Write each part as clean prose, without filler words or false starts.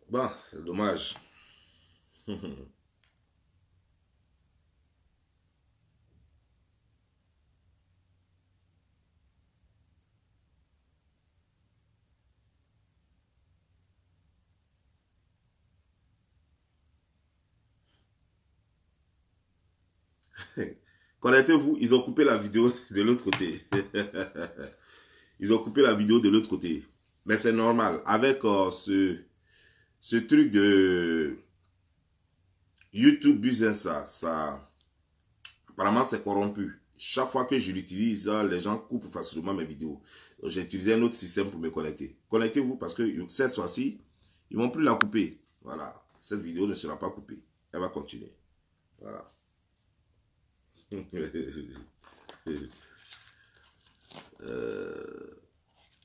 Bon, c'est dommage. Connectez-vous, ils ont coupé la vidéo de l'autre côté. Ils ont coupé la vidéo de l'autre côté. Mais c'est normal. Avec ce truc de YouTube Business, apparemment, c'est corrompu. Chaque fois que je l'utilise, les gens coupent facilement mes vidéos. J'ai utilisé un autre système pour me connecter. Connectez-vous parce que cette fois-ci, ils ne vont plus la couper. Voilà. Cette vidéo ne sera pas coupée. Elle va continuer. Voilà.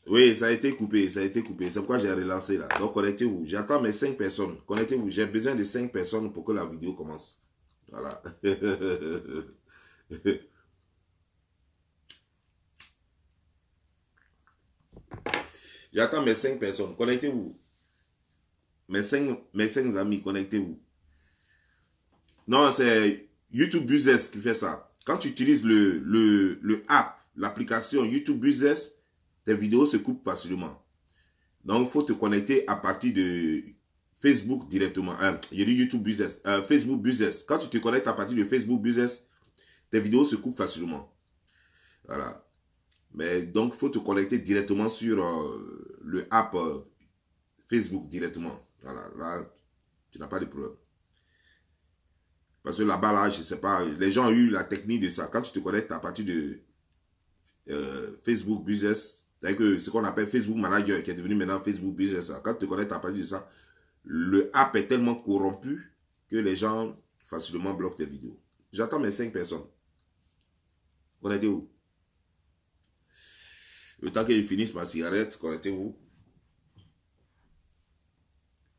Oui, ça a été coupé, ça a été coupé. C'est pourquoi j'ai relancé là. Donc connectez-vous. J'attends mes 5 personnes. Connectez-vous. J'ai besoin de 5 personnes pour que la vidéo commence. Voilà. J'attends mes 5 personnes. Connectez-vous. Mes cinq amis, connectez-vous. Non, c'est YouTube Business qui fait ça. Quand tu utilises le app, l'application YouTube Business, tes vidéos se coupent facilement. Donc, il faut te connecter à partir de Facebook directement. J'ai dit YouTube Business. Facebook Business. Quand tu te connectes à partir de Facebook Business, tes vidéos se coupent facilement. Voilà. Mais donc, il faut te connecter directement sur le app Facebook directement. Voilà. Là, tu n'as pas de problème. Parce que là-bas, là, je ne sais pas, les gens ont eu la technique de ça. Quand tu te connectes à partir de Facebook Business, c'est-à-dire que ce qu'on appelle Facebook Manager, qui est devenu maintenant Facebook Business, quand tu te connectes à partir de ça, le app est tellement corrompu que les gens facilement bloquent tes vidéos. J'attends mes 5 personnes. Connectez-vous. Le temps que je finisse ma cigarette, connectez-vous.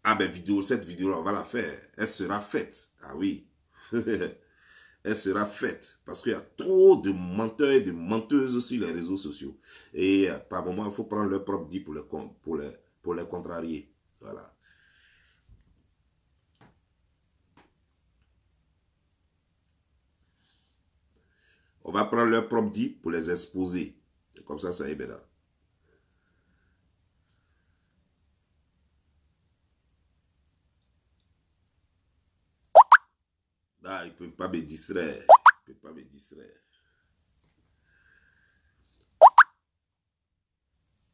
Ah ben vidéo, cette vidéo-là, on va la faire. Elle sera faite. Ah oui. Elle sera faite. Parce qu'il y a trop de menteurs et de menteuses sur les réseaux sociaux. Et par moment, il faut prendre leur propre dit pour les contrarier. Voilà. On va prendre leur propre dit pour les exposer. Comme ça y est bien là. Ah, ils ne peuvent pas me distraire. Ils ne peuvent pas me distraire.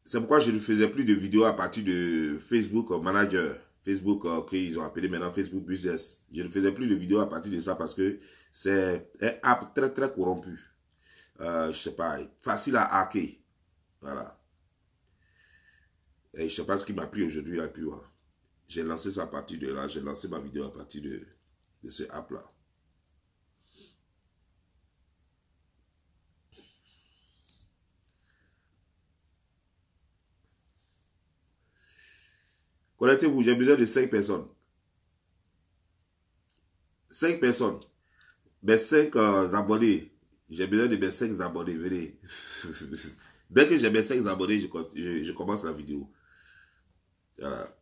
C'est pourquoi je ne faisais plus de vidéos à partir de Facebook Manager. Facebook, qu'ils ont appelé maintenant Facebook Business. Je ne faisais plus de vidéos à partir de ça parce que c'est un app très très corrompu. Je sais pas, facile à hacker. Voilà. Et je sais pas ce qui m'a pris aujourd'hui là. Puis, ouais. J'ai lancé ça à partir de là. J'ai lancé ma vidéo à partir de ce app là. Connectez-vous, j'ai besoin de 5 personnes. 5 personnes. Mes 5 abonnés. J'ai besoin de mes 5 abonnés. Venez. Dès que j'ai mes 5 abonnés, je commence la vidéo. Voilà.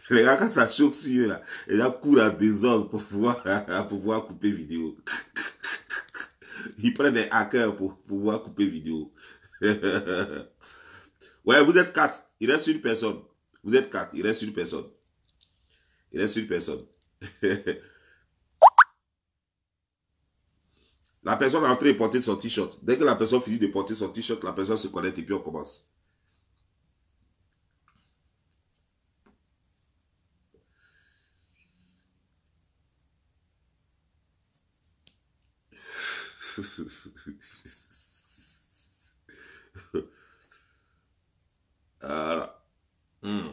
Les gars, quand ça choque sur eux, là, les gens courent à des ordres pour pouvoir couper vidéo. Ils prennent des hackers pour pouvoir couper vidéo. Ouais, vous êtes 4. Il reste une personne. Vous êtes 4. Il reste une personne. Il reste une personne. La personne est en train de porter son t-shirt. Dès que la personne finit de porter son t-shirt, la personne se connecte et puis on commence. Voilà. Hmm.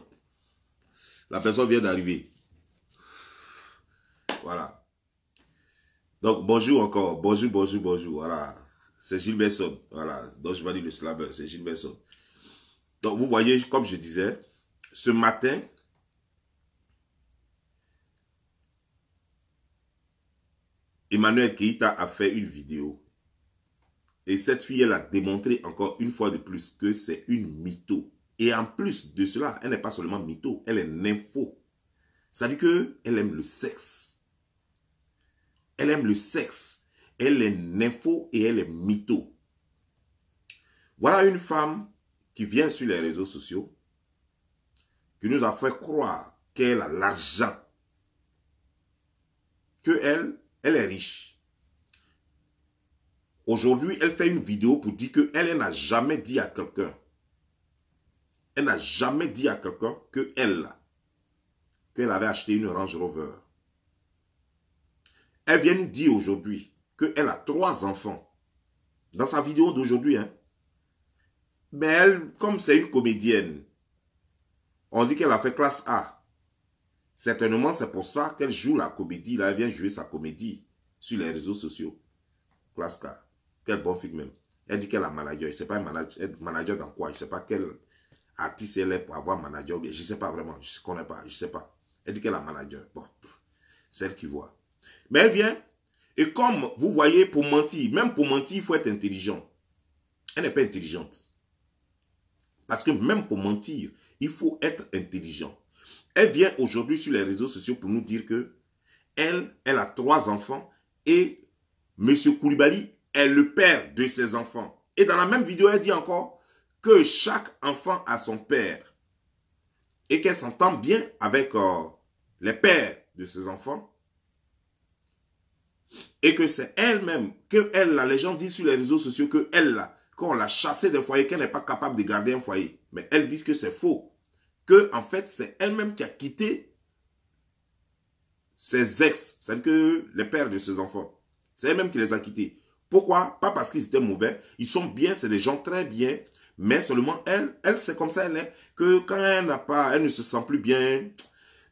La personne vient d'arriver. Voilà. Donc, bonjour encore. Bonjour, bonjour, bonjour. Voilà. C'est Gilles Besson. Voilà. Donc, je vais dire le slammer. C'est Gilles Besson. Donc, vous voyez, comme je disais, ce matin, Emmanuel Keïta a fait une vidéo. Et cette fille, elle a démontré encore une fois de plus que c'est une mytho. Et en plus de cela, elle n'est pas seulement mytho, elle est nympho. Ça dit qu'elle aime le sexe. Elle aime le sexe. Elle est nympho et elle est mytho. Voilà une femme qui vient sur les réseaux sociaux, qui nous a fait croire qu'elle a l'argent, qu'elle est riche. Aujourd'hui, elle fait une vidéo pour dire qu'elle n'a jamais dit à quelqu'un, elle n'a jamais dit à quelqu'un qu'elle avait acheté une Range Rover. Elle vient nous dire aujourd'hui qu'elle a 3 enfants. Dans sa vidéo d'aujourd'hui, hein. Mais elle, comme c'est une comédienne, on dit qu'elle a fait classe A. Certainement, c'est pour ça qu'elle joue la comédie. Là, elle vient jouer sa comédie sur les réseaux sociaux. Classe K. Quel bon film même. Elle dit qu'elle a manager. Je ne sais pas manager dans quoi. Je ne sais pas quel artiste elle est pour avoir manager. Je ne sais pas vraiment. Je ne connais pas. Je ne sais pas. Elle dit qu'elle a manager. Bon, c'est elle qui voit. Mais elle vient. Et comme vous voyez, pour mentir, même pour mentir, il faut être intelligent. Elle n'est pas intelligente. Parce que même pour mentir, il faut être intelligent. Elle vient aujourd'hui sur les réseaux sociaux pour nous dire que elle a 3 enfants et M. Koulibaly est le père de ses enfants. Et dans la même vidéo, elle dit encore que chaque enfant a son père et qu'elle s'entend bien avec les pères de ses enfants et que c'est elle-même, les gens disent sur les réseaux sociaux qu'on l'a chassée des foyers, qu'elle n'est pas capable de garder un foyer. Mais elles disent que c'est faux. Que en fait, c'est elle-même qui a quitté ses ex, c'est-à-dire que les pères de ses enfants. C'est elle-même qui les a quittés. Pourquoi? Pas parce qu'ils étaient mauvais. Ils sont bien, c'est des gens très bien. Mais seulement elle c'est comme ça elle est. Que quand elle ne se sent plus bien,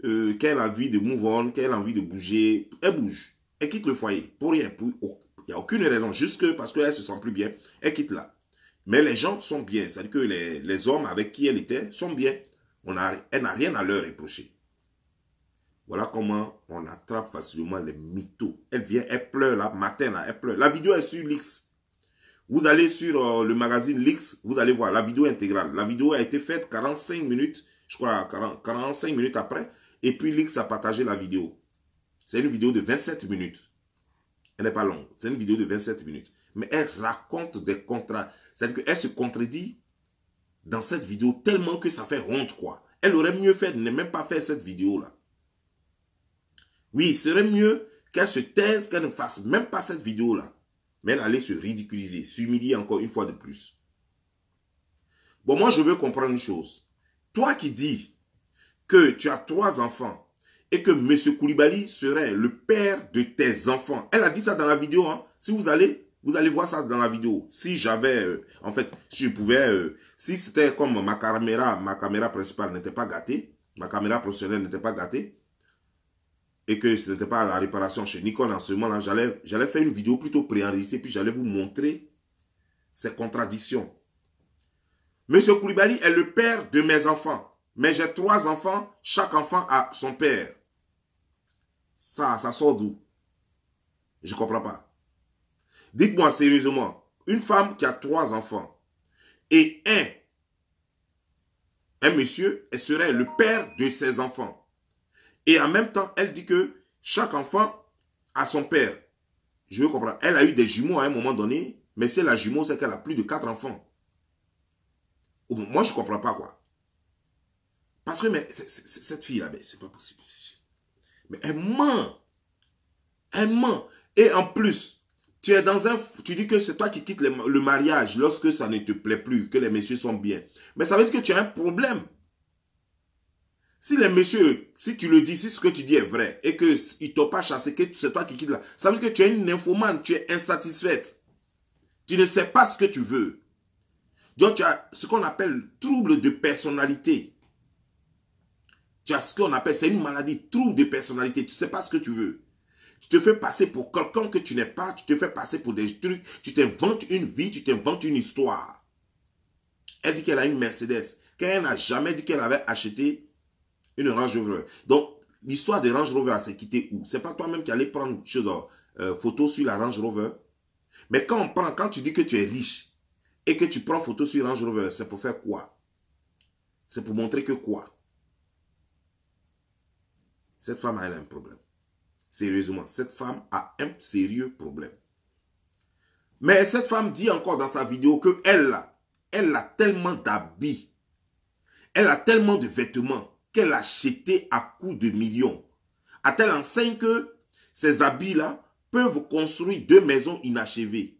qu'elle a envie de move on, qu'elle a envie de bouger, elle bouge. Elle quitte le foyer. Pour rien. Il n'y a aucune raison. Juste parce qu'elle ne se sent plus bien, elle quitte là. Mais les gens sont bien. C'est-à-dire que les hommes avec qui elle était sont bien. Elle n'a rien à leur reprocher. Voilà comment on attrape facilement les mythos. Elle vient, elle pleure là, matin là, elle pleure. La vidéo est sur Lix. Vous allez sur le magazine Lix, vous allez voir la vidéo intégrale. La vidéo a été faite 45 minutes, je crois 45 minutes après. Et puis Lix a partagé la vidéo. C'est une vidéo de 27 minutes. Elle n'est pas longue. C'est une vidéo de 27 minutes. Mais elle raconte des contrats. C'est-à-dire qu'elle se contredit dans cette vidéo tellement que ça fait honte, quoi. Elle aurait mieux fait de ne même pas faire cette vidéo-là. Oui, il serait mieux qu'elle se taise, qu'elle ne fasse même pas cette vidéo-là. Mais elle allait se ridiculiser, s'humilier encore une fois de plus. Bon, moi, je veux comprendre une chose. Toi qui dis que tu as 3 enfants et que M. Koulibaly serait le père de tes enfants. Elle a dit ça dans la vidéo. Hein. Si vous allez voir ça dans la vidéo. Si j'avais, en fait, si je pouvais, si c'était comme ma caméra principale n'était pas gâtée, ma caméra professionnelle n'était pas gâtée, et que ce n'était pas la réparation chez Nikon en ce moment-là, j'allais faire une vidéo plutôt préenregistrée, puis j'allais vous montrer ces contradictions. Monsieur Koulibaly est le père de mes enfants, mais j'ai 3 enfants, chaque enfant a son père. Ça sort d'où? Je ne comprends pas. Dites-moi sérieusement, une femme qui a 3 enfants et un monsieur, elle serait le père de ses enfants. Et en même temps, elle dit que chaque enfant a son père. Je veux comprendre. Elle a eu des jumeaux à un moment donné, mais si elle a jumeaux, c'est qu'elle a plus de 4 enfants. Moi, je ne comprends pas quoi. Parce que mais, cette fille-là, c'est pas possible. Mais elle ment. Elle ment. Et en plus, tu dis que c'est toi qui quittes le mariage lorsque ça ne te plaît plus, que les messieurs sont bien. Mais ça veut dire que tu as un problème. Si les messieurs, si tu le dis, si ce que tu dis est vrai, et qu'ils ne t'ont pas chassé, que c'est toi qui quittes là, ça veut dire que tu es une nymphomane, tu es insatisfaite. Tu ne sais pas ce que tu veux. Donc tu as ce qu'on appelle trouble de personnalité. Tu as ce qu'on appelle, c'est une maladie, trouble de personnalité. Tu ne sais pas ce que tu veux. Tu te fais passer pour quelqu'un que tu n'es pas, tu te fais passer pour des trucs, tu t'inventes une vie, tu t'inventes une histoire. Elle dit qu'elle a une Mercedes, qu'elle n'a jamais dit qu'elle avait acheté une Range Rover. Donc, l'histoire des Range Rover s'est quittée où? C'est pas toi-même qui allais prendre chose, photo sur la Range Rover. Mais quand tu dis que tu es riche et que tu prends photo sur Range Rover, c'est pour faire quoi? C'est pour montrer que quoi? Cette femme, elle a un problème. Sérieusement, cette femme a un sérieux problème. Mais cette femme dit encore dans sa vidéo que elle a tellement d'habits, elle a tellement de vêtements qu'elle a acheté à coups de millions. À telle enseigne que ces habits-là peuvent construire 2 maisons inachevées.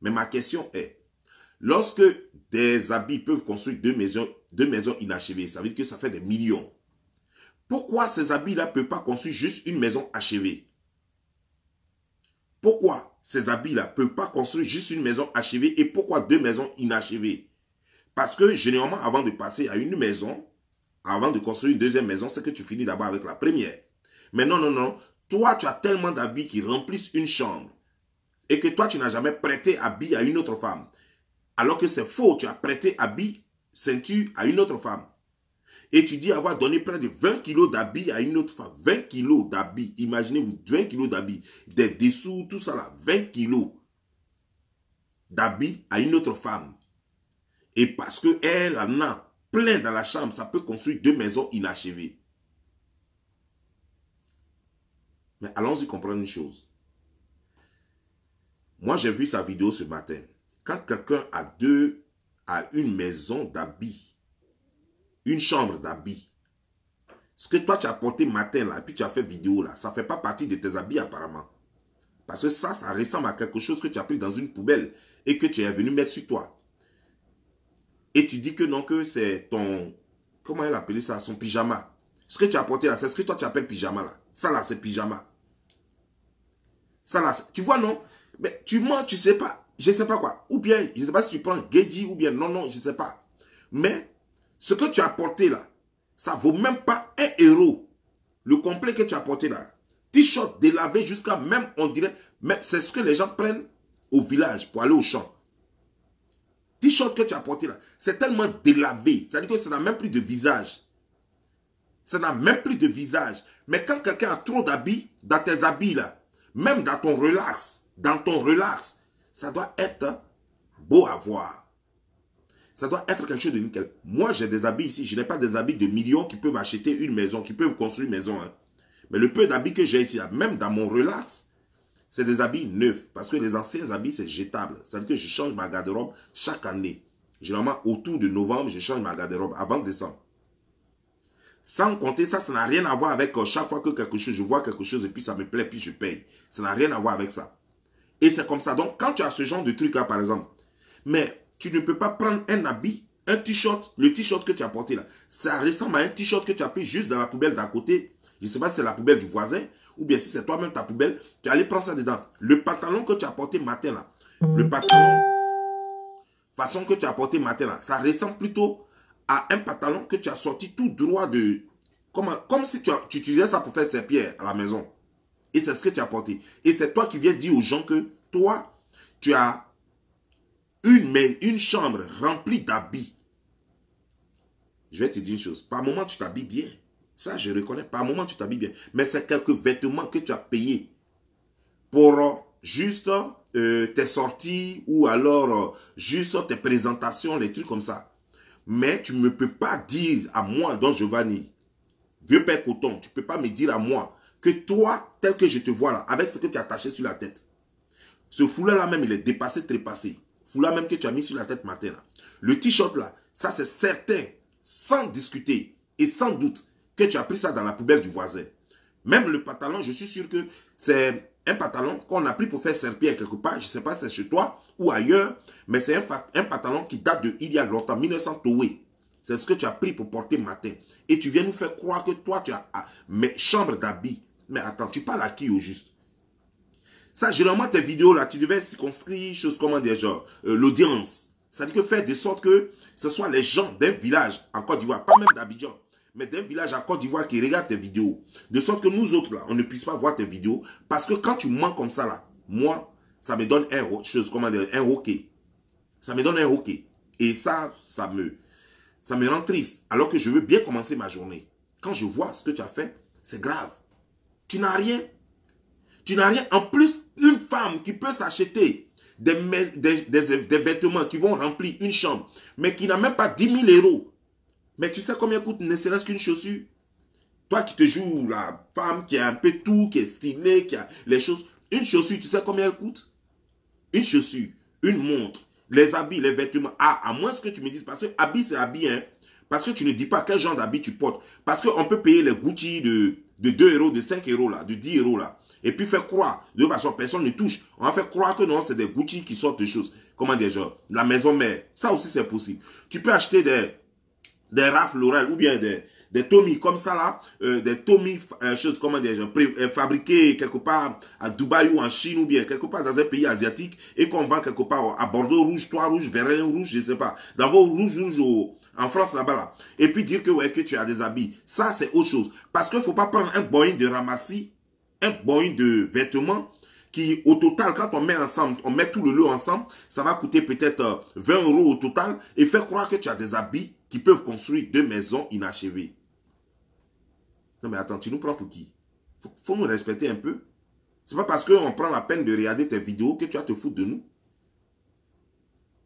Mais ma question est, lorsque des habits peuvent construire deux maisons inachevées, ça veut dire que ça fait des millions. Pourquoi ces habits-là ne peuvent pas construire juste une maison achevée? Pourquoi ces habits-là ne peuvent pas construire juste une maison achevée et pourquoi 2 maisons inachevées? Parce que généralement, avant de passer à une maison, avant de construire une deuxième maison, c'est que tu finis d'abord avec la première. Mais non, non, non. Toi, tu as tellement d'habits qui remplissent une chambre et que toi, tu n'as jamais prêté habit à une autre femme. Alors que c'est faux, tu as prêté habit, ceinture à une autre femme. Et tu dis avoir donné près de 20 kilos d'habits à une autre femme. 20 kilos d'habits. Imaginez-vous, 20 kilos d'habits. Des dessous, tout ça là. 20 kilos d'habits à une autre femme. Et parce qu'elle en a plein dans la chambre, ça peut construire 2 maisons inachevées. Mais allons-y comprendre une chose. Moi, j'ai vu sa vidéo ce matin. Quand quelqu'un a une maison d'habits, une chambre d'habits, ce que toi tu as porté matin là, et puis tu as fait vidéo là, ça ne fait pas partie de tes habits apparemment. Parce que ça ressemble à quelque chose que tu as pris dans une poubelle et que tu es venu mettre sur toi. Et tu dis que non, que c'est ton, comment elle appelait ça, son pyjama. Ce que tu as porté là, c'est ce que toi tu appelles pyjama là. Ça là, c'est pyjama. Ça là, tu vois non? Mais tu mens, tu sais pas. Je ne sais pas quoi. Ou bien, je ne sais pas si tu prends Geji ou bien non, je ne sais pas. Mais ce que tu as porté là, ça ne vaut même pas 1 euro. Le complet que tu as porté là. T-shirt délavé jusqu'à même, on dirait, c'est ce que les gens prennent au village pour aller au champ. T-shirt que tu as porté là, c'est tellement délavé. Ça veut dire que ça n'a même plus de visage. Ça n'a même plus de visage. Mais quand quelqu'un a trop d'habits, dans tes habits là, même dans ton relax, ça doit être beau à voir. Ça doit être quelque chose de nickel. Moi, j'ai des habits ici. Je n'ai pas des habits de millions qui peuvent acheter une maison, qui peuvent construire une maison. Hein. Mais le peu d'habits que j'ai ici, même dans mon relax, c'est des habits neufs. Parce que les anciens habits, c'est jetable. C'est-à-dire que je change ma garde-robe chaque année. Généralement, autour de novembre, je change ma garde-robe avant décembre. Sans compter ça, ça n'a rien à voir avec chaque fois que quelque chose, je vois quelque chose et puis ça me plaît, puis je paye. Ça n'a rien à voir avec ça. Et c'est comme ça. Donc, quand tu as ce genre de truc-là, par exemple, mais tu ne peux pas prendre un habit, un t-shirt, le t-shirt que tu as porté là. Ça ressemble à un t-shirt que tu as pris juste dans la poubelle d'à côté. Je ne sais pas si c'est la poubelle du voisin ou bien si c'est toi-même ta poubelle. Tu allais prendre ça dedans. Le pantalon que tu as porté matin là, le pantalon, façon que tu as porté matin là, ça ressemble plutôt à un pantalon que tu as sorti tout droit de... Comme si tu utilisais ça pour faire ses pierres à la maison. Et c'est ce que tu as porté. Et c'est toi qui viens dire aux gens que toi, tu as une chambre remplie d'habits. Je vais te dire une chose. Par moment, tu t'habilles bien. Ça, je reconnais. Par moment, tu t'habilles bien. Mais c'est quelques vêtements que tu as payés pour juste tes sorties ou alors juste tes présentations, les trucs comme ça. Mais tu ne peux pas dire à moi, Don Giovanni, vieux père coton, tu ne peux pas me dire à moi que toi, tel que je te vois là, avec ce que tu as attaché sur la tête, ce foulard-là même, il est dépassé, trépassé. Foulard même que tu as mis sur la tête matin là. Le t-shirt là, ça c'est certain, sans discuter et sans doute que tu as pris ça dans la poubelle du voisin. Même le pantalon, je suis sûr que c'est un pantalon qu'on a pris pour faire serpillère quelque part. Je ne sais pas si c'est chez toi ou ailleurs, mais c'est un pantalon qui date de il y a longtemps, 1900 Toé. C'est ce que tu as pris pour porter matin. Et tu viens nous faire croire que toi, tu as mais chambre d'habits. Mais attends, tu parles à qui au juste? Ça, généralement, tes vidéos là, tu devais circonscrire, chose comment dire, genre, l'audience. C'est-à-dire que faire de sorte que ce soit les gens d'un village en Côte d'Ivoire, pas même d'Abidjan, mais d'un village en Côte d'Ivoire qui regardent tes vidéos. De sorte que nous autres là, on ne puisse pas voir tes vidéos. Parce que quand tu mens comme ça là, moi, ça me donne chose, comment dire, un hockey. Ça me donne un hockey. Et ça me rend triste. Alors que je veux bien commencer ma journée. Quand je vois ce que tu as fait, c'est grave. Tu n'as rien. Tu n'as rien. En plus, une femme qui peut s'acheter des vêtements qui vont remplir une chambre, mais qui n'a même pas 10 000 euros. Mais tu sais combien coûte ne serait-ce qu'une chaussure? Toi qui te joues la femme qui a un peu tout, qui est stylée, qui a les choses. Une chaussure, tu sais combien elle coûte? Une chaussure, une montre, les habits, les vêtements. Ah, à moins que tu me dises, parce que habit, c'est habit, hein. Parce que tu ne dis pas quel genre d'habit tu portes. Parce qu'on peut payer les Gucci de 2 euros, de 5 euros, là, de 10 euros, là. Et puis faire croire, de toute façon, personne ne touche. On va faire croire que non, c'est des Gucci qui sortent de choses. Comment dire, genre, la maison mère. Ça aussi, c'est possible. Tu peux acheter des Ralph Lauren ou bien des Tommy comme ça là, des Tommy, choses, comment dire, fabriquées quelque part à Dubaï ou en Chine ou bien quelque part dans un pays asiatique et qu'on vend quelque part à Bordeaux rouge, Troyes rouge, Vérin rouge, je sais pas, dans vos rouge en France là-bas là. Et puis dire que, ouais, que tu as des habits. Ça, c'est autre chose. Parce qu'il ne faut pas prendre un Boeing de ramassis, un Boeing de vêtements qui, au total, quand on met ensemble, on met tout le lot ensemble, ça va coûter peut-être 20 euros au total et faire croire que tu as des habits qui peuvent construire 2 maisons inachevées. Non mais attends, tu nous prends pour qui? Faut nous respecter un peu. C'est pas parce qu'on prend la peine de regarder tes vidéos que tu vas te foutre de nous.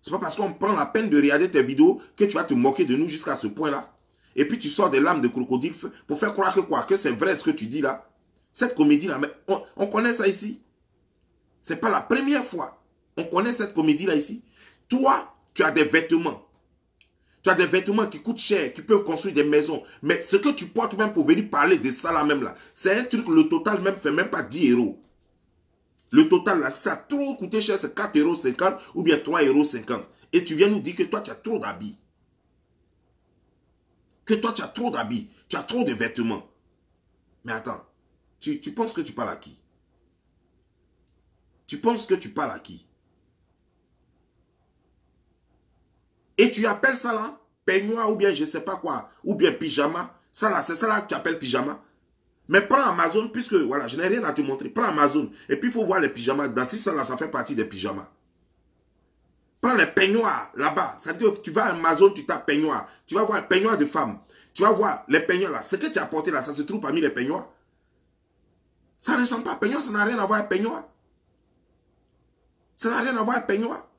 C'est pas parce qu'on prend la peine de regarder tes vidéos que tu vas te moquer de nous jusqu'à ce point-là. Et puis tu sors des larmes de crocodile pour faire croire que quoi? Que c'est vrai ce que tu dis là. Cette comédie-là, mais on connaît ça ici. C'est pas la première fois. On connaît cette comédie-là ici. Toi, tu as des vêtements. Tu as des vêtements qui coûtent cher, qui peuvent construire des maisons. Mais ce que tu portes même pour venir parler de ça là même là, c'est un truc, le total même fait même pas 10 euros. Le total là, ça a trop coûté cher, c'est 4,50 € ou bien 3,50 €. Et tu viens nous dire que toi, tu as trop d'habits. Que toi, tu as trop d'habits. Tu as trop de vêtements. Mais attends, tu penses que tu parles à qui? Tu penses que tu parles à qui? Et tu appelles ça là, peignoir ou bien je ne sais pas quoi, ou bien pyjama. Ça là, c'est ça là que tu appelles pyjama. Mais prends Amazon, puisque voilà, je n'ai rien à te montrer. Prends Amazon. Et puis il faut voir les pyjamas. Dans si ça là, ça fait partie des pyjamas. Prends les peignoirs là-bas. C'est-à-dire que tu vas à Amazon, tu tapes peignoir. Tu vas voir les peignoirs de femmes. Tu vas voir les peignoirs là. Ce que tu as porté là, ça se trouve parmi les peignoirs. Ça ne ressemble pas à peignoir, ça n'a rien à voir avec peignoir. Ça n'a rien à voir avec peignoir.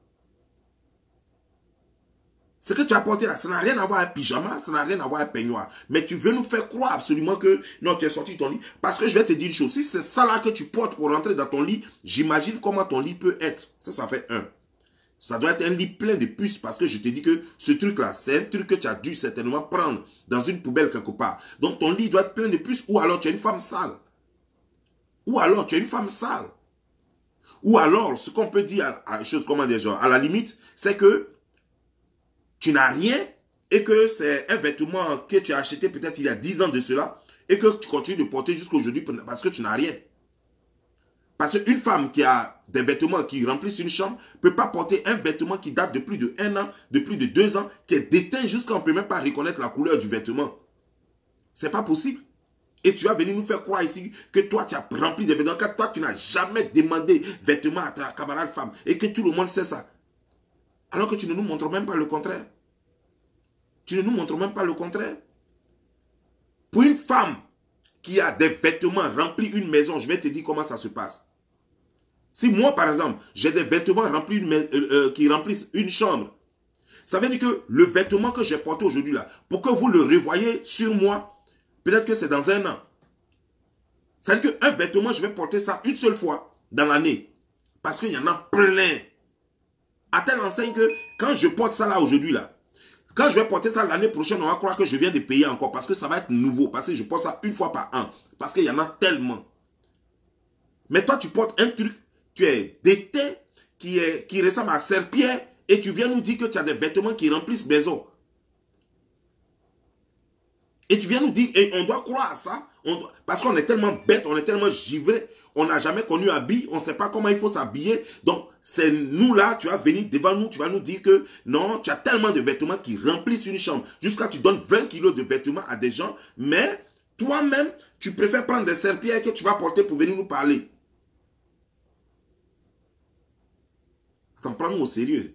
Ce que tu as porté là, ça n'a rien à voir avec pyjama, ça n'a rien à voir avec peignoir. Mais tu veux nous faire croire absolument que non, tu es sorti de ton lit. Parce que je vais te dire une chose, si c'est ça là que tu portes pour rentrer dans ton lit, j'imagine comment ton lit peut être. Ça fait un. Ça doit être un lit plein de puces parce que je te dis que ce truc-là, c'est un truc que tu as dû certainement prendre dans une poubelle quelque part. Donc ton lit doit être plein de puces ou alors tu es une femme sale. Ou alors tu es une femme sale. Ou alors, ce qu'on peut dire à la limite, c'est que tu n'as rien et que c'est un vêtement que tu as acheté peut-être il y a 10 ans de cela et que tu continues de porter jusqu'à aujourd'hui parce que tu n'as rien. Parce qu'une femme qui a des vêtements qui remplissent une chambre ne peut pas porter un vêtement qui date de plus de 1 an, de plus de 2 ans, qui est déteint jusqu'à on ne peut même pas reconnaître la couleur du vêtement. C'est pas possible. Et tu vas venir nous faire croire ici que toi tu as rempli des vêtements, que toi tu n'as jamais demandé vêtements à ta camarade femme et que tout le monde sait ça. Alors que tu ne nous montres même pas le contraire. Tu ne nous montres même pas le contraire. Pour une femme qui a des vêtements remplis une maison, je vais te dire comment ça se passe. Si moi, par exemple, j'ai des vêtements remplis qui remplissent une chambre, ça veut dire que le vêtement que j'ai porté aujourd'hui là, pour que vous le revoyez sur moi, peut-être que c'est dans 1 an. Ça veut dire qu'un vêtement, je vais porter ça une seule fois dans l'année. Parce qu'il y en a plein. À telle enseigne que quand je porte ça là aujourd'hui là, quand je vais porter ça l'année prochaine, on va croire que je viens de payer encore parce que ça va être nouveau. Parce que je porte ça une fois par an. Parce qu'il y en a tellement. Mais toi, tu portes un truc, tu es déteint, qui ressemble à serpillère et tu viens nous dire que tu as des vêtements qui remplissent maison. Et tu viens nous dire, et on doit croire à ça, parce qu'on est tellement bête, on est tellement givré, on n'a jamais connu habiller, on ne sait pas comment il faut s'habiller. Donc, c'est nous là, tu vas venir devant nous, tu vas nous dire que non, tu as tellement de vêtements qui remplissent une chambre. Jusqu'à tu donnes 20 kilos de vêtements à des gens, mais toi-même, tu préfères prendre des serpillères que tu vas porter pour venir nous parler. Attends, prends-nous au sérieux.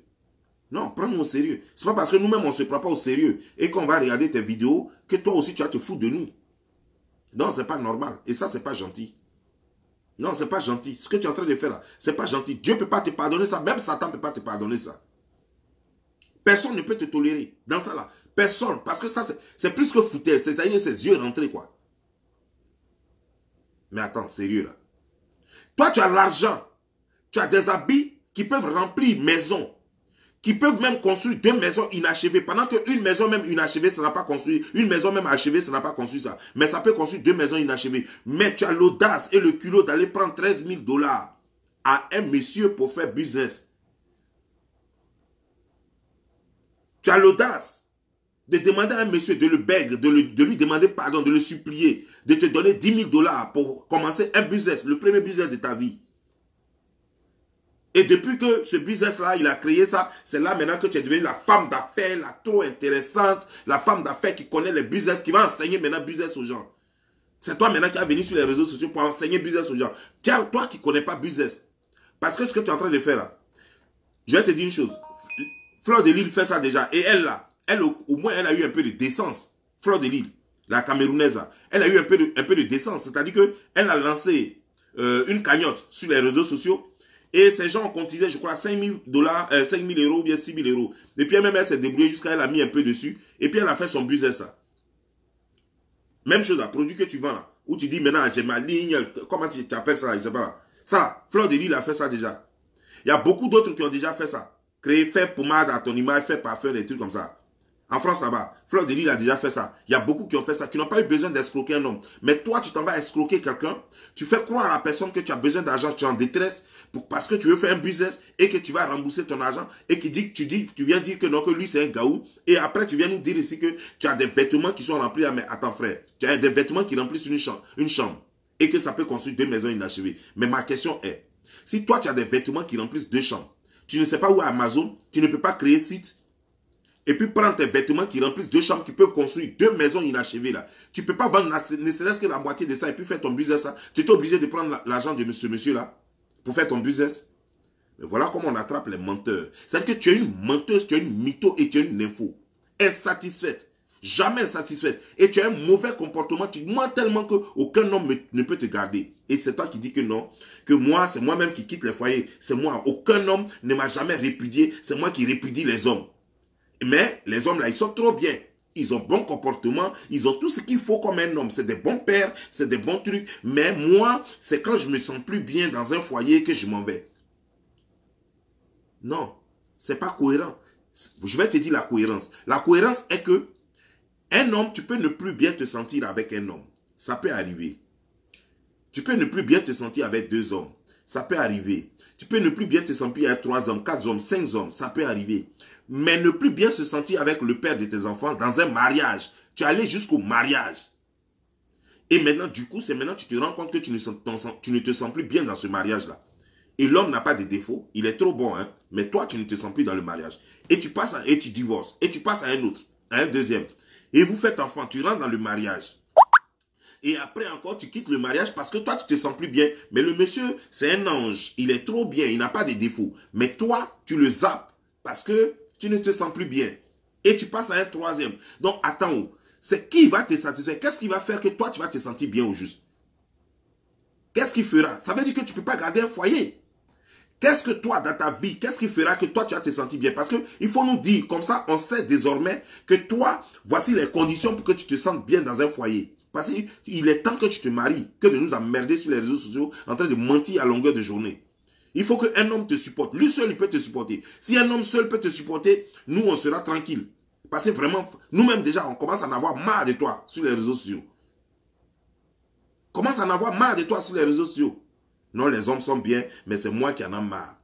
Non, prends-nous au sérieux. Ce n'est pas parce que nous-mêmes, on ne se prend pas au sérieux et qu'on va regarder tes vidéos que toi aussi, tu vas te foutre de nous. Non, ce n'est pas normal. Et ça, ce n'est pas gentil. Non, c'est pas gentil. Ce que tu es en train de faire là, c'est pas gentil. Dieu ne peut pas te pardonner ça. Même Satan ne peut pas te pardonner ça. Personne ne peut te tolérer dans ça là. Personne. Parce que ça, c'est plus que foutaise. C'est-à-dire ses yeux rentrés, quoi. Mais attends, sérieux là. Toi, tu as l'argent. Tu as des habits qui peuvent remplir maison. Qui peuvent même construire 2 maisons inachevées. Pendant qu'une maison même inachevée, ça n'a pas construit. Une maison même achevée, ça n'a pas construit ça. Mais ça peut construire 2 maisons inachevées. Mais tu as l'audace et le culot d'aller prendre 13 000 $ à un monsieur pour faire business. Tu as l'audace de demander à un monsieur, de le beg, de lui demander pardon, de le supplier, de te donner 10 000 $ pour commencer un business, le premier business de ta vie. Et depuis que ce business-là, il a créé ça, c'est là maintenant que tu es devenu la femme d'affaires, la trop intéressante, la femme d'affaires qui connaît les business, qui va enseigner maintenant business aux gens. C'est toi maintenant qui vas venir sur les réseaux sociaux pour enseigner business aux gens. Toi qui ne connais pas business. Parce que ce que tu es en train de faire là, je vais te dire une chose. Fleur de Lille fait ça déjà. Et elle là, elle au moins elle a eu un peu de décence. Fleur de Lille, la Camerounaise là, elle a eu un peu de décence. C'est-à-dire qu'elle a lancé une cagnotte sur les réseaux sociaux. Et ces gens ont cotisé, je crois, 5 000 $, 5 000 € ou bien 6 000 €. Et puis même elle s'est débrouillée jusqu'à elle a mis un peu dessus. Et puis elle a fait son business là. Même chose, un produit que tu vends là. Où tu dis maintenant j'ai ma ligne, comment tu appelles ça là, je sais pas là. Ça là, Fleur de Lille a fait ça déjà. Il y a beaucoup d'autres qui ont déjà fait ça. Créer, faire pommade à ton image, faire parfum, des trucs comme ça. En France, ça va. Fleur de Lille a déjà fait ça. Il y a beaucoup qui ont fait ça, qui n'ont pas eu besoin d'escroquer un homme. Mais toi, tu t'en vas escroquer quelqu'un. Tu fais croire à la personne que tu as besoin d'argent, tu es en détresse parce que tu veux faire un business et que tu vas rembourser ton argent et tu viens dire que non, que lui c'est un gaou. Et après, tu viens nous dire ici que tu as des vêtements qui sont remplis. Mais attends, frère, tu as des vêtements qui remplissent une chambre et que ça peut construire 2 maisons inachevées. Mais ma question est, si toi, tu as des vêtements qui remplissent 2 chambres, tu ne sais pas où est Amazon, tu ne peux pas créer site et puis prendre tes vêtements qui remplissent 2 chambres qui peuvent construire 2 maisons inachevées là. Tu ne peux pas vendre ne serait-ce que la moitié de ça et puis faire ton business ça. Tu es obligé de prendre l'argent de ce monsieur là pour faire ton business. Mais voilà comment on attrape les menteurs. C'est-à-dire que tu es une menteuse, tu es une mytho et tu es une info. Insatisfaite. Jamais insatisfaite. Et tu as un mauvais comportement. Tu mens tellement qu'aucun homme ne peut te garder. Et c'est toi qui dis que non. Que moi, c'est moi-même qui quitte les foyers. C'est moi. Aucun homme ne m'a jamais répudié. C'est moi qui répudie les hommes. Mais les hommes là, ils sont trop bien. Ils ont bon comportement, ils ont tout ce qu'il faut comme un homme. C'est des bons pères, c'est des bons trucs. Mais moi, c'est quand je me sens plus bien dans un foyer que je m'en vais. Non, c'est pas cohérent. Je vais te dire la cohérence. La cohérence est que un homme, tu peux ne plus bien te sentir avec un homme. Ça peut arriver. Tu peux ne plus bien te sentir avec 2 hommes. Ça peut arriver. Tu peux ne plus bien te sentir avec 3 hommes, 4 hommes, 5 hommes. Ça peut arriver. Mais ne plus bien se sentir avec le père de tes enfants dans un mariage. Tu es allé jusqu'au mariage. Et maintenant, du coup, c'est maintenant que tu te rends compte que tu ne te sens plus bien dans ce mariage-là. Et l'homme n'a pas de défaut. Il est trop bon, hein. Mais toi, tu ne te sens plus dans le mariage. Et tu passes et tu divorces. Et tu passes à un autre, à un deuxième. Et vous faites enfant. Tu rentres dans le mariage. Et après encore, tu quittes le mariage parce que toi, tu te sens plus bien. Mais le monsieur, c'est un ange. Il est trop bien. Il n'a pas de défauts. Mais toi, tu le zappes parce que tu ne te sens plus bien. Et tu passes à un troisième. Donc, attends. C'est qui va te satisfaire? Qu'est-ce qui va faire que toi, tu vas te sentir bien au juste? Qu'est-ce qui fera? Ça veut dire que tu ne peux pas garder un foyer. Qu'est-ce que toi, dans ta vie, qu'est-ce qui fera que toi, tu vas te sentir bien? Parce qu'il faut nous dire, comme ça, on sait désormais que toi, voici les conditions pour que tu te sentes bien dans un foyer. Parce qu'il est temps que tu te maries, que de nous emmerder sur les réseaux sociaux en train de mentir à longueur de journée. Il faut qu'un homme te supporte. Lui seul, il peut te supporter. Si un homme seul peut te supporter, nous, on sera tranquille. Parce que vraiment, nous-mêmes déjà, on commence à en avoir marre de toi sur les réseaux sociaux. On commence à en avoir marre de toi sur les réseaux sociaux. Non, les hommes sont bien, mais c'est moi qui en ai marre.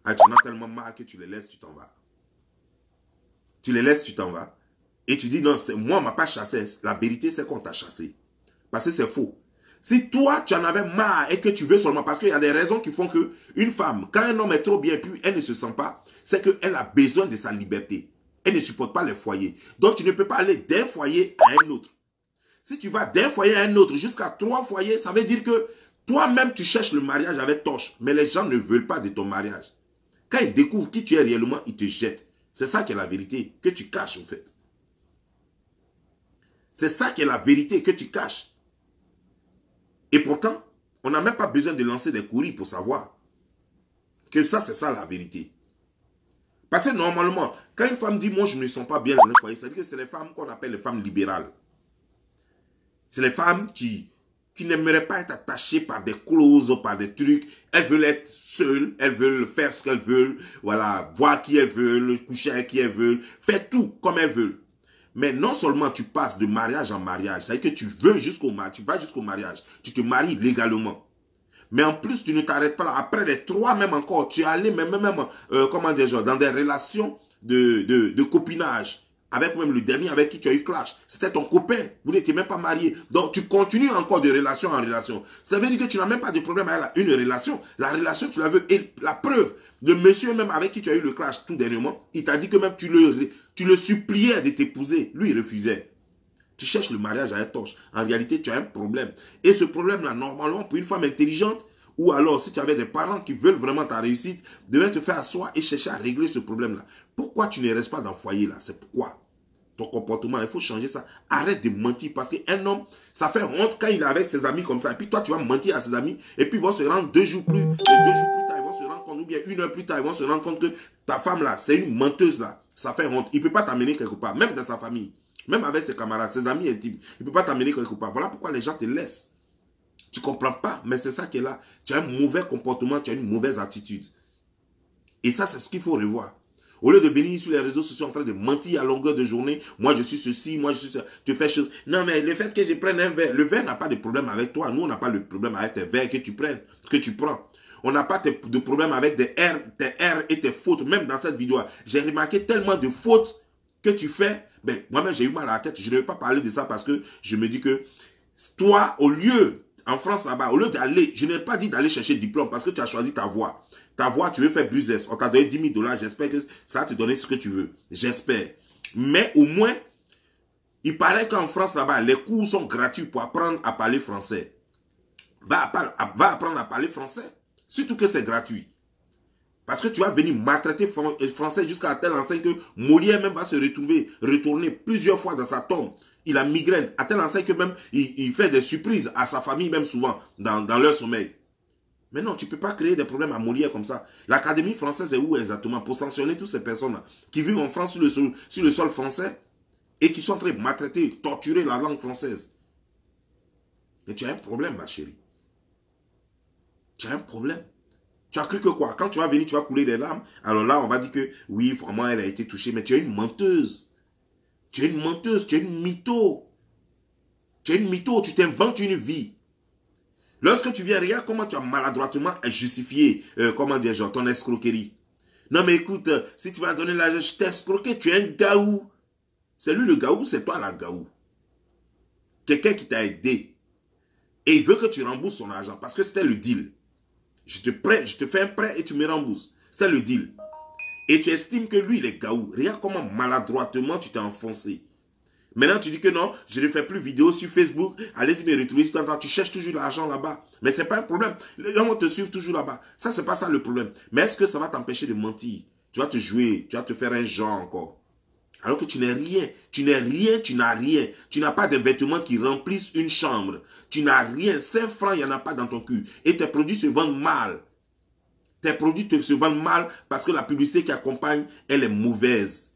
Ah, tu en as tellement marre que tu les laisses, tu t'en vas. Tu les laisses, tu t'en vas. Et tu dis, non, moi, on ne m'a pas chassé. La vérité, c'est qu'on t'a chassé. Parce que c'est faux. Si toi, tu en avais marre et que tu veux seulement, parce qu'il y a des raisons qui font qu'une femme, quand un homme est trop bien, puis elle ne se sent pas, c'est qu'elle a besoin de sa liberté. Elle ne supporte pas les foyers. Donc, tu ne peux pas aller d'un foyer à un autre. Si tu vas d'un foyer à un autre jusqu'à 3 foyers, ça veut dire que toi-même, tu cherches le mariage avec torche. Mais les gens ne veulent pas de ton mariage. Quand ils découvrent qui tu es réellement, ils te jettent. C'est ça qui est la vérité que tu caches, en fait. C'est ça qui est la vérité que tu caches. Et pourtant, On n'a même pas besoin de lancer des courriers pour savoir que ça, c'est ça la vérité. Parce que normalement, quand une femme dit « moi, je ne me sens pas bien dans un foyer », ça veut dire que c'est les femmes qu'on appelle les femmes libérales. C'est les femmes qui n'aimeraient pas être attachées par des clauses, par des trucs. Elles veulent être seules, elles veulent faire ce qu'elles veulent, voilà, voir qui elles veulent, coucher avec qui elles veulent, faire tout comme elles veulent. Mais non seulement tu passes de mariage en mariage, c'est-à-dire que tu veux jusqu'au mariage, tu vas jusqu'au mariage, tu te maries légalement. Mais en plus, tu ne t'arrêtes pas là. Après les 3 même encore, tu es allé même comment dire, dans des relations de copinage. Avec même le dernier avec qui tu as eu clash. C'était ton copain. Vous n'étiez même pas mariés. Donc, tu continues encore de relation en relation. Ça veut dire que tu n'as même pas de problème avec une relation. La relation, tu la veux. Et la preuve, le monsieur même avec qui tu as eu le clash tout dernièrement, il t'a dit que même tu le suppliais de t'épouser. Lui, il refusait. Tu cherches le mariage à la torche. En réalité, tu as un problème. Et ce problème-là, normalement, pour une femme intelligente, ou alors si tu avais des parents qui veulent vraiment ta réussite, devraient te faire asseoir et chercher à régler ce problème-là. Pourquoi tu ne restes pas dans le foyer là? C'est pourquoi ton comportement, il faut changer ça. Arrête de mentir parce qu'un homme, ça fait honte quand il est avec ses amis comme ça. Et puis toi, tu vas mentir à ses amis. Et puis ils vont se rendre 2 jours plus. Et 2 jours plus tard, ils vont se rendre compte, ou bien 1 heure plus tard, ils vont se rendre compte que ta femme là, c'est une menteuse là. Ça fait honte. Il ne peut pas t'amener quelque part, même dans sa famille. Même avec ses camarades, ses amis intimes. Il ne peut pas t'amener quelque part. Voilà pourquoi les gens te laissent. Tu ne comprends pas, mais c'est ça qui est là. Tu as un mauvais comportement, tu as une mauvaise attitude. Et ça, c'est ce qu'il faut revoir. Au lieu de venir sur les réseaux sociaux en train de mentir à longueur de journée, moi je suis ceci, moi je suis ça, tu fais chose. Non, mais le fait que je prenne un verre, le verre n'a pas de problème avec toi. Nous, on n'a pas de problème avec tes verres que tu prennes, que tu prends. On n'a pas de problème avec tes R et tes fautes, même dans cette vidéo. J'ai remarqué tellement de fautes que tu fais. Ben, moi-même, j'ai eu mal à la tête. Je ne vais pas parler de ça parce que je me dis que toi, au lieu, en France là-bas, au lieu d'aller, je n'ai pas dit d'aller chercher le diplôme parce que tu as choisi ta voie. Ta voie, tu veux faire business. On t'a donné 10 000 $. J'espère que ça va te donner ce que tu veux. J'espère. Mais au moins, il paraît qu'en France là-bas, les cours sont gratuits pour apprendre à parler français. Va apprendre à parler français. Surtout que c'est gratuit. Parce que tu vas venir maltraiter français jusqu'à telle enseigne que Molière même va se retourner plusieurs fois dans sa tombe. Il a migraine, à telle enseigne que même il fait des surprises à sa famille même souvent dans leur sommeil. Mais non, tu ne peux pas créer des problèmes à Molière comme ça. L'Académie française est où exactement? Pour sanctionner toutes ces personnes-là qui vivent en France sur le sol français et qui sont en train de maltraiter, torturer la langue française. Et tu as un problème, ma chérie. Tu as un problème. Tu as cru que quoi? Quand tu vas venir, tu vas couler des larmes. Alors là, on va dire que oui, vraiment, elle a été touchée. Mais tu es une menteuse. Tu es une menteuse, tu es une mytho. Tu es une mytho, tu t'inventes une vie. Lorsque tu viens, regarde comment tu as maladroitement justifié, comment dire, genre, ton escroquerie. Non mais écoute, si tu vas donner l'argent, je t'ai escroqué, tu es un gaou. C'est lui le gaou, c'est toi la gaou. Quelqu'un qui t'a aidé. Et il veut que tu rembourses son argent parce que c'était le deal. Je te fais un prêt et tu me rembourses. C'était le deal. Et tu estimes que lui, il est gaou. Regarde comment maladroitement tu t'es enfoncé. Maintenant, tu dis que non, je ne fais plus vidéo sur Facebook. Allez-y me retrouver sur temps. Tu cherches toujours l'argent là-bas. Mais ce n'est pas un problème. Les gens vont te suivre toujours là-bas. Ça, ce n'est pas ça le problème. Mais est-ce que ça va t'empêcher de mentir? Tu vas te jouer. Tu vas te faire un genre encore. Alors que tu n'es rien. Tu n'es rien, tu n'as rien. Tu n'as pas de vêtements qui remplissent une chambre. Tu n'as rien. 5 francs, il n'y en a pas dans ton cul. Et tes produits se vendent mal. Tes produits se vendent mal parce que la publicité qui accompagne, elle est mauvaise.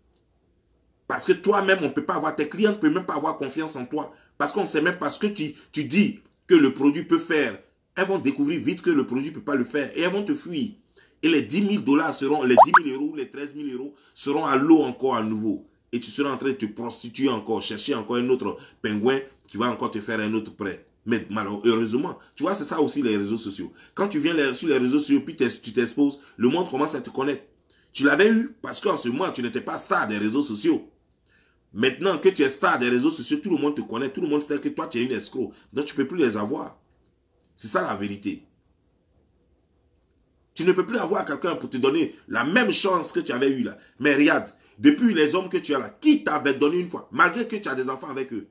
Parce que toi-même, on ne peut pas avoir, tes clients ne peuvent même pas avoir confiance en toi. Parce qu'on ne sait même pas ce que tu dis que le produit peut faire. Elles vont découvrir vite que le produit ne peut pas le faire. Et elles vont te fuir. Et les 10 000 $, seront, les 10 000 €, les 13 000 € seront à l'eau encore à nouveau. Et tu seras en train de te prostituer encore, chercher encore un autre pingouin qui va encore te faire un autre prêt. Mais malheureusement, tu vois, c'est ça aussi les réseaux sociaux. Quand tu viens sur les réseaux sociaux, puis tu t'exposes, le monde commence à te connaître. Tu l'avais eu parce qu'en ce moment, tu n'étais pas star des réseaux sociaux. Maintenant que tu es star des réseaux sociaux, tout le monde te connaît, tout le monde sait que toi, tu es une escroc. Donc, tu ne peux plus les avoir. C'est ça la vérité. Tu ne peux plus avoir quelqu'un pour te donner la même chance que tu avais eu là. Mais regarde, depuis les hommes que tu as là, qui t'avait donné une fois, malgré que tu as des enfants avec eux,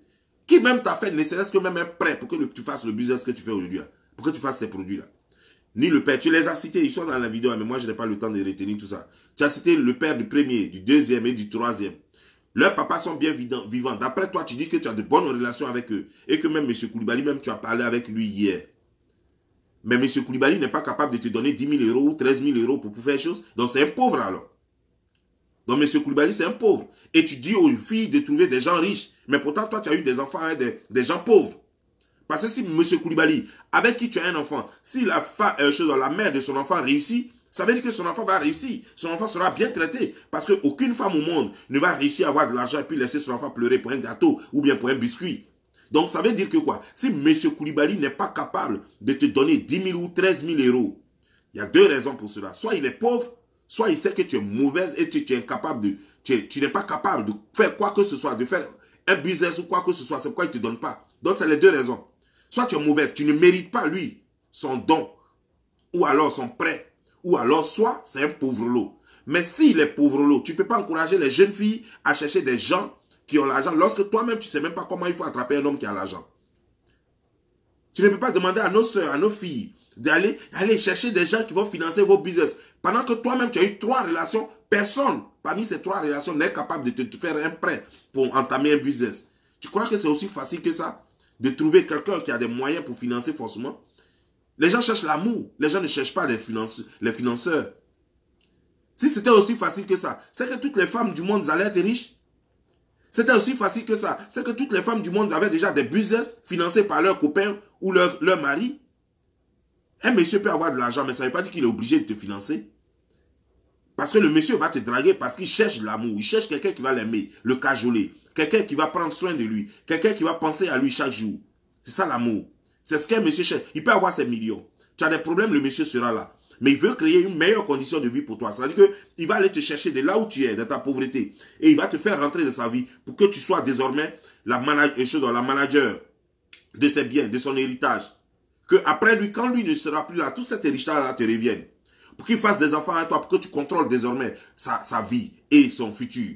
qui même t'a fait ne serait-ce que même un prêt pour que tu fasses le business que tu fais aujourd'hui, pour que tu fasses tes produits là. Ni le père, tu les as cités, ils sont dans la vidéo, mais moi je n'ai pas le temps de retenir tout ça. Tu as cité le père du premier, du deuxième et du troisième. Leurs papas sont bien vivants. D'après toi, tu dis que tu as de bonnes relations avec eux. Et que même M. Koulibaly, même tu as parlé avec lui hier. Mais M. Koulibaly n'est pas capable de te donner 10 000 euros ou 13 000 euros pour faire chose. Donc c'est un pauvre alors. Donc M. Koulibaly c'est un pauvre. Et tu dis aux filles de trouver des gens riches. Mais pourtant toi tu as eu des enfants avec des gens pauvres. Parce que si M. Koulibaly, avec qui tu as un enfant, si la mère de son enfant réussit, ça veut dire que son enfant va réussir. Son enfant sera bien traité. Parce qu'aucune femme au monde ne va réussir à avoir de l'argent et puis laisser son enfant pleurer pour un gâteau ou bien pour un biscuit. Donc ça veut dire que quoi? Si M. Koulibaly n'est pas capable de te donner 10 000 ou 13 000 euros, il y a deux raisons pour cela. Soit il est pauvre, soit il sait que tu es mauvaise et tu es incapable de... Tu n'es pas capable de faire quoi que ce soit, de faire un business ou quoi que ce soit. C'est pourquoi il ne te donne pas. Donc c'est les deux raisons. Soit tu es mauvaise, tu ne mérites pas lui, son don, ou alors son prêt, ou alors soit c'est un pauvre lot. Mais s'il est pauvre lot, tu ne peux pas encourager les jeunes filles à chercher des gens qui ont l'argent lorsque toi-même tu ne sais même pas comment il faut attraper un homme qui a l'argent. Tu ne peux pas demander à nos soeurs, à nos filles, d'aller chercher des gens qui vont financer vos business. Pendant que toi-même tu as eu 3 relations, personne parmi ces 3 relations n'est capable de te faire un prêt pour entamer un business. Tu crois que c'est aussi facile que ça? De trouver quelqu'un qui a des moyens pour financer forcément. Les gens cherchent l'amour. Les gens ne cherchent pas les financeurs. Si c'était aussi facile que ça, c'est que toutes les femmes du monde allaient être riches. C'était aussi facile que ça. C'est que toutes les femmes du monde avaient déjà des business financés par leurs copains ou leur mari. Un monsieur peut avoir de l'argent, mais ça ne veut pas dire qu'il est obligé de te financer. Parce que le monsieur va te draguer parce qu'il cherche l'amour. Il cherche quelqu'un qui va l'aimer, le cajoler. Quelqu'un qui va prendre soin de lui. Quelqu'un qui va penser à lui chaque jour. C'est ça l'amour. C'est ce qu'un monsieur cherche. Il peut avoir ses millions. Tu as des problèmes, le monsieur sera là. Mais il veut créer une meilleure condition de vie pour toi. Ça veut dire qu'il va aller te chercher de là où tu es, de ta pauvreté. Et il va te faire rentrer dans sa vie pour que tu sois désormais la manager de ses biens, de son héritage. Que après lui, quand lui ne sera plus là, tout cet héritage-là te revienne. Pour qu'il fasse des enfants à toi, pour que tu contrôles désormais sa vie et son futur.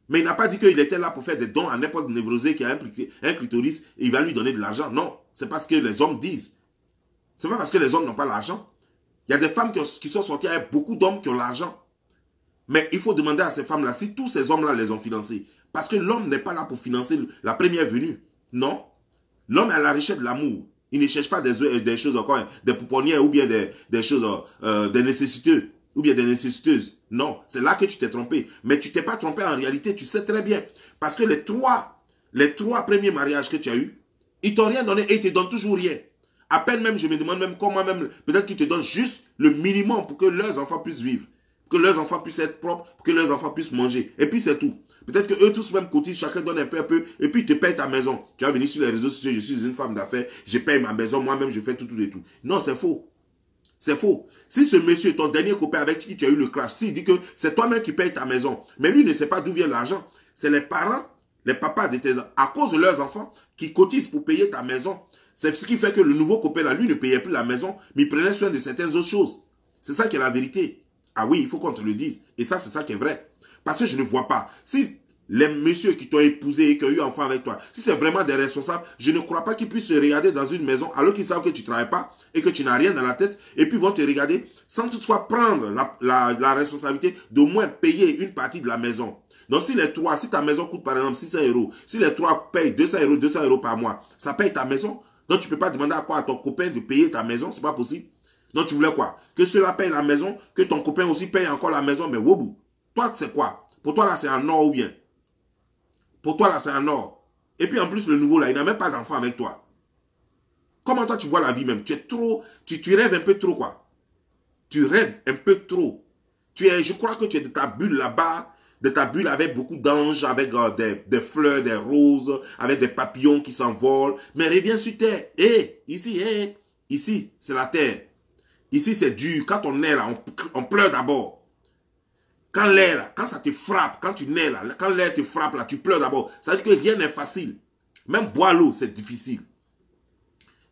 Mais il n'a pas dit qu'il était là pour faire des dons à n'importe névrosé qui a un clitoris et il va lui donner de l'argent. Non, c'est parce que les hommes disent. C'est pas parce que les hommes n'ont pas l'argent. Il y a des femmes qui sont sorties avec beaucoup d'hommes qui ont l'argent. Mais il faut demander à ces femmes-là si tous ces hommes-là les ont financés. Parce que l'homme n'est pas là pour financer la première venue. Non. L'homme est à la recherche de l'amour. Il ne cherche pas des choses encore, des pouponnières ou bien des choses, des nécessiteux ou bien des nécessiteuses. Non, c'est là que tu t'es trompé. Mais tu t'es pas trompé en réalité, tu sais très bien. Parce que les trois premiers mariages que tu as eus, ils t'ont rien donné et ils te donnent toujours rien. À peine même, je me demande même comment même, peut-être qu'ils te donnent juste le minimum pour que leurs enfants puissent vivre, pour que leurs enfants puissent être propres, pour que leurs enfants puissent manger. Et puis c'est tout. Peut-être qu'eux tous même cotisent, chacun donne un peu, et puis ils te payent ta maison. Tu vas venir sur les réseaux sociaux, je suis une femme d'affaires, je paye ma maison, moi-même je fais tout et tout. Non, c'est faux. C'est faux. Si ce monsieur, ton dernier copain avec qui tu as eu le crash, s'il dit que c'est toi-même qui payes ta maison, mais lui ne sait pas d'où vient l'argent, c'est les parents, les papas de tes enfants, à cause de leurs enfants, qui cotisent pour payer ta maison. C'est ce qui fait que le nouveau copain là, lui ne payait plus la maison, mais il prenait soin de certaines autres choses. C'est ça qui est la vérité. Ah oui, il faut qu'on te le dise. Et ça, c'est ça qui est vrai. Parce que je ne vois pas. Si les messieurs qui t'ont épousé et qui ont eu enfant avec toi, si c'est vraiment des responsables, je ne crois pas qu'ils puissent se regarder dans une maison alors qu'ils savent que tu ne travailles pas et que tu n'as rien dans la tête et puis vont te regarder sans toutefois prendre la responsabilité d'au moins payer une partie de la maison. Donc si ta maison coûte par exemple 600 euros, si les trois payent 200 euros par mois, ça paye ta maison. Donc tu ne peux pas demander à ton copain de payer ta maison, c'est pas possible. Donc tu voulais quoi? Que cela paye la maison, que ton copain aussi paye encore la maison, mais wobou. Toi, c'est quoi? Pour toi là, c'est un or ou bien? Pour toi là, c'est un or. Et puis en plus, le nouveau là, il n'a même pas d'enfant avec toi. Comment toi tu vois la vie même? Tu es trop, tu rêves un peu trop quoi. Tu rêves un peu trop. Je crois que tu es de ta bulle là-bas, de ta bulle avec beaucoup d'anges, avec des fleurs, des roses, avec des papillons qui s'envolent. Mais reviens sur terre. Ici, c'est la terre. Ici, c'est dur. Quand on est là, on pleure d'abord. Quand l'air là, quand ça te frappe, quand tu nais là, quand l'air te frappe là, tu pleures d'abord. Ça veut dire que rien n'est facile. Même boire l'eau, c'est difficile.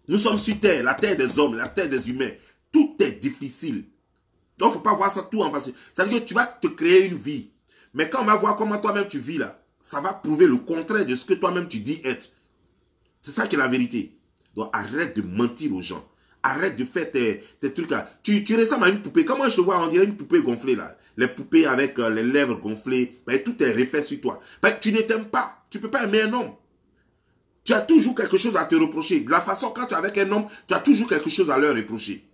Nous sommes sur terre, la terre des hommes, la terre des humains. Tout est difficile. Donc, il ne faut pas voir ça tout en facile. Ça veut dire que tu vas te créer une vie. Mais quand on va voir comment toi-même tu vis là, ça va prouver le contraire de ce que toi-même tu dis être. C'est ça qui est la vérité. Donc arrête de mentir aux gens. Arrête de faire tes trucs là. Tu ressembles à une poupée. Comment je te vois? On dirait une poupée gonflée là. Les poupées avec les lèvres gonflées. Ben, tout est refait sur toi. Ben, tu ne t'aimes pas. Tu ne peux pas aimer un homme. Tu as toujours quelque chose à te reprocher. De la façon, quand tu es avec un homme, tu as toujours quelque chose à leur reprocher.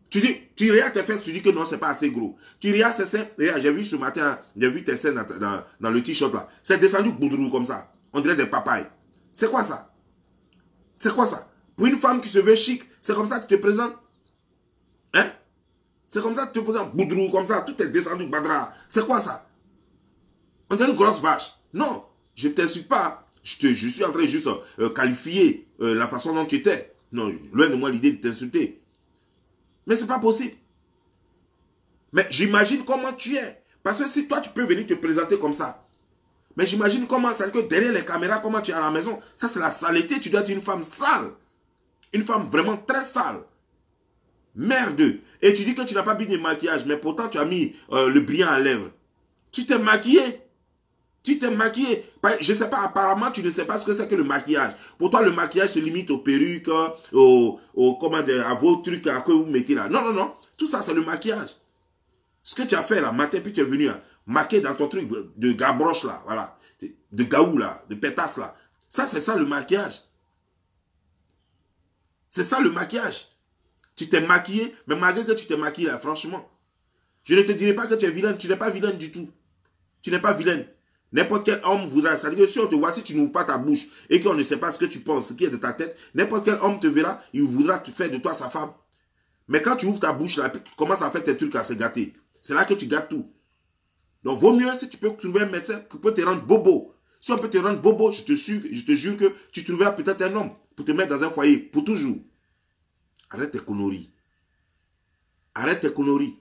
Tu dis, tu regardes tes fesses, tu dis que non, c'est pas assez gros. Tu regardes ses seins, j'ai vu ce matin, j'ai vu tes seins dans le t-shirt là. C'est descendu boudrou comme ça. On dirait des papayes. C'est quoi ça? C'est quoi ça? Pour une femme qui se veut chic, c'est comme ça que tu te présentes? Hein? C'est comme ça que tu te présentes boudrou comme ça, tout est descendu badra. C'est quoi ça? On dirait une grosse vache. Non, je ne t'insulte pas. Je suis en train de juste qualifier la façon dont tu étais. Non, loin de moi l'idée de t'insulter. Mais ce n'est pas possible. Mais j'imagine comment tu es. Parce que si toi, tu peux venir te présenter comme ça. Mais j'imagine comment, c'est que derrière les caméras, comment tu es à la maison. Ça, c'est la saleté. Tu dois être une femme sale. Une femme vraiment très sale. Merde. Et tu dis que tu n'as pas mis de maquillage. Mais pourtant, tu as mis le brillant à lèvres. Tu t'es maquillé. Tu t'es maquillé. Je ne sais pas, apparemment, tu ne sais pas ce que c'est que le maquillage. Pour toi, le maquillage se limite aux perruques, à vos trucs que vous mettez là. Non, non, non. Tout ça, c'est le maquillage. Ce que tu as fait là, matin, puis tu es venu là, maquer dans ton truc de gabroche là, voilà, de gaou là, de pétasse là. Ça, c'est ça le maquillage. C'est ça le maquillage. Tu t'es maquillé, mais malgré que tu t'es maquillé là, franchement, je ne te dirai pas que tu es vilaine. Tu n'es pas vilaine du tout. Tu n'es pas vilaine. N'importe quel homme voudra, ça veut dire que si on te voit, si tu n'ouvres pas ta bouche et qu'on ne sait pas ce que tu penses, ce qui est de ta tête, n'importe quel homme te verra, il voudra te faire de toi sa femme. Mais quand tu ouvres ta bouche là, tu commences à faire tes trucs à se gâter. C'est là que tu gâtes tout. Donc, vaut mieux si tu peux trouver un médecin qui peut te rendre bobo. Si on peut te rendre bobo, je te jure que tu trouveras peut-être un homme pour te mettre dans un foyer pour toujours. Arrête tes conneries. Arrête tes conneries.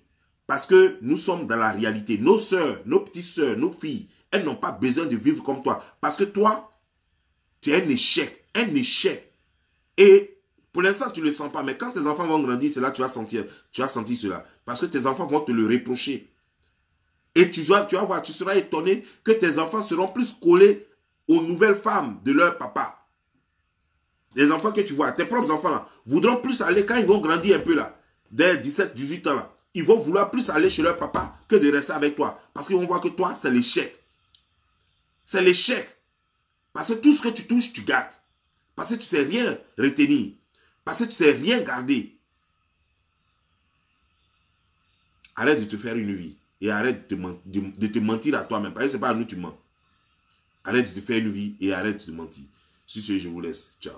Parce que nous sommes dans la réalité. Nos sœurs, nos petites sœurs, nos filles, elles n'ont pas besoin de vivre comme toi. Parce que toi, tu es un échec. Un échec. Et pour l'instant, tu ne le sens pas. Mais quand tes enfants vont grandir, c'est là que tu vas sentir cela. Parce que tes enfants vont te le reprocher. Et tu vas voir, tu seras étonné que tes enfants seront plus collés aux nouvelles femmes de leur papa. Les enfants que tu vois, tes propres enfants là, voudront plus aller quand ils vont grandir un peu là, dès 17, 18 ans là. Ils vont vouloir plus aller chez leur papa que de rester avec toi. Parce qu'ils vont voir que toi, c'est l'échec. C'est l'échec. Parce que tout ce que tu touches, tu gâtes. Parce que tu ne sais rien retenir. Parce que tu ne sais rien garder. Arrête de te faire une vie. Et arrête de te mentir à toi-même. Parce que ce n'est pas à nous que tu mens. Arrête de te faire une vie et arrête de te mentir. Sur ce, je vous laisse. Ciao.